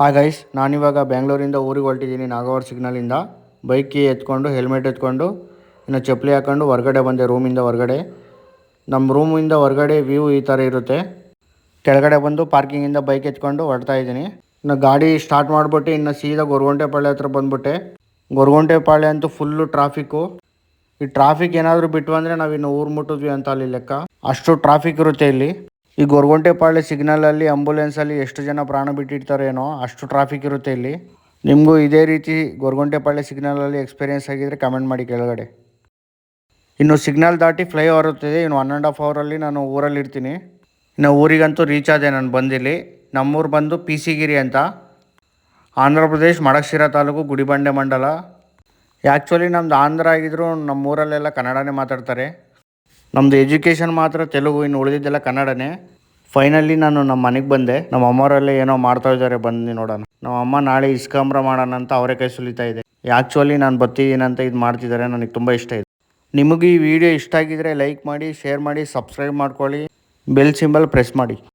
Hi guys, ನಾನಿವಾಗ ಬೆಂಗಳೂರಿಂದ ಊರಿಗೆ ಹೊರಟಿದ್ದೀನಿ. ನಾಗವಾಡ ಸಿಗ್ನಲಿಂದ ಬೈಕ್ ಕೀ ಎತ್ಕೊಂಡು ಹೆಲ್ಮೆಟ್ ಎತ್ಕೊಂಡು ಇನ್ನು ಚಪ್ಪಲಿ ಹಾಕೊಂಡು ಹೊರಗಡೆ ಬಂದೆ. ರೂಮಿಂದ ಹೊರಗಡೆ, ನಮ್ಮ ರೂಮಿಂದ ಹೊರಗಡೆ ವ್ಯೂ ಈ ಥರ ಇರುತ್ತೆ. ಕೆಳಗಡೆ ಬಂದು ಪಾರ್ಕಿಂಗಿಂದ ಬೈಕ್ ಎತ್ಕೊಂಡು ಹೊರಡ್ತಾ ಇದ್ದೀನಿ. ಇನ್ನು ಗಾಡಿ ಸ್ಟಾರ್ಟ್ ಮಾಡಿಬಿಟ್ಟು ಇನ್ನು ಸೀದಾ ಗೊರಗುಂಟೆಪಾಳ್ಯ ಹತ್ರ ಬಂದುಬಿಟ್ಟೆ. ಗೊರಗುಂಟೆಪಾಳ್ಯ ಅಂತೂ ಫುಲ್ಲು ಟ್ರಾಫಿಕ್ಕು. ಈ ಟ್ರಾಫಿಕ್ ಏನಾದರೂ ಬಿಟ್ಟು ಅಂದರೆ ನಾವು ಇನ್ನು ಊರು ಮುಟ್ಟಿದ್ವಿ ಅಂತ ಅಲ್ಲಿ ಲೆಕ್ಕ. ಅಷ್ಟು ಟ್ರಾಫಿಕ್ ಇರುತ್ತೆ ಇಲ್ಲಿ. ಈ ಗೊರಗುಂಟೆಪಾಳ್ಯ ಸಿಗ್ನಲಲ್ಲಿ ಆಂಬುಲೆನ್ಸಲ್ಲಿ ಎಷ್ಟು ಜನ ಪ್ರಾಣ ಬಿಟ್ಟಿರ್ತಾರೇನೋ, ಅಷ್ಟು ಟ್ರಾಫಿಕ್ ಇರುತ್ತೆ ಇಲ್ಲಿ. ನಿಮಗೂ ಇದೇ ರೀತಿ ಗೊರಗುಂಟೆಪಾಳ್ಯ ಸಿಗ್ನಲಲ್ಲಿ ಎಕ್ಸ್ಪೀರಿಯೆನ್ಸ್ ಆಗಿದ್ದರೆ ಕಮೆಂಟ್ ಮಾಡಿ ಕೆಳಗಡೆ. ಇನ್ನು ಸಿಗ್ನಲ್ ದಾಟಿ ಫ್ಲೈಓವರ್ ಇರುತ್ತದೆ. ಇನ್ನು 1.5 ಅವರಲ್ಲಿ ನಾನು ಊರಲ್ಲಿ ಇರ್ತೀನಿ. ಇನ್ನು ಊರಿಗಂತೂ ರೀಚ್ ಆದೆ ನಾನು ಬಂದಿಲ್ಲಿ. ನಮ್ಮೂರು ಬಂದು ಪಿಸಿಗಿರಿ ಅಂತ, ಆಂಧ್ರ ಪ್ರದೇಶ್ ಮಡಕ್ಸಿರ ತಾಲೂಕು, ಗುಡಿಬಂಡೆ ಮಂಡಲ. ಆ್ಯಕ್ಚುಲಿ ನಮ್ಮದು ಆಂಧ್ರ ಆಗಿದ್ರು ನಮ್ಮೂರಲ್ಲೆಲ್ಲ ಕನ್ನಡನೇ ಮಾತಾಡ್ತಾರೆ. ನಮ್ಮದು ಎಜುಕೇಷನ್ ಮಾತ್ರ ತೆಲುಗು, ಇನ್ನು ಉಳಿದಿದ್ದೆಲ್ಲ ಕನ್ನಡನೇ. ಫೈನಲಿ ನಾನು ನಮ್ಮ ಮನೆಗೆ ಬಂದೆ. ನಮ್ಮ ಅಮ್ಮವರೆಲ್ಲ ಏನೋ ಮಾಡ್ತಾ ಇದ್ದಾರೆ, ಬಂದು ನೋಡೋಣ. ನಮ್ಮ ಅಮ್ಮ ನಾಳೆ ಇಸ್ಕಾಂಬ್ರ ಮಾಡೋಣ ಅಂತ ಅವರೇ ಕೈ ಸುಲಿತಾ ಇದೆ. ಆ್ಯಕ್ಚುಲಿ ನಾನು ಬರ್ತಿದ್ದೀನಿ ಅಂತ ಇದು ಮಾಡ್ತಿದ್ದಾರೆ, ನನಗೆ ತುಂಬ ಇಷ್ಟ ಇದೆ. ನಿಮಗೆ ಈ ವಿಡಿಯೋ ಇಷ್ಟ ಆಗಿದ್ರೆ ಲೈಕ್ ಮಾಡಿ, ಶೇರ್ ಮಾಡಿ, ಸಬ್ಸ್ಕ್ರೈಬ್ ಮಾಡ್ಕೊಳ್ಳಿ, ಬೆಲ್ ಸಿಂಬಲ್ ಪ್ರೆಸ್ ಮಾಡಿ.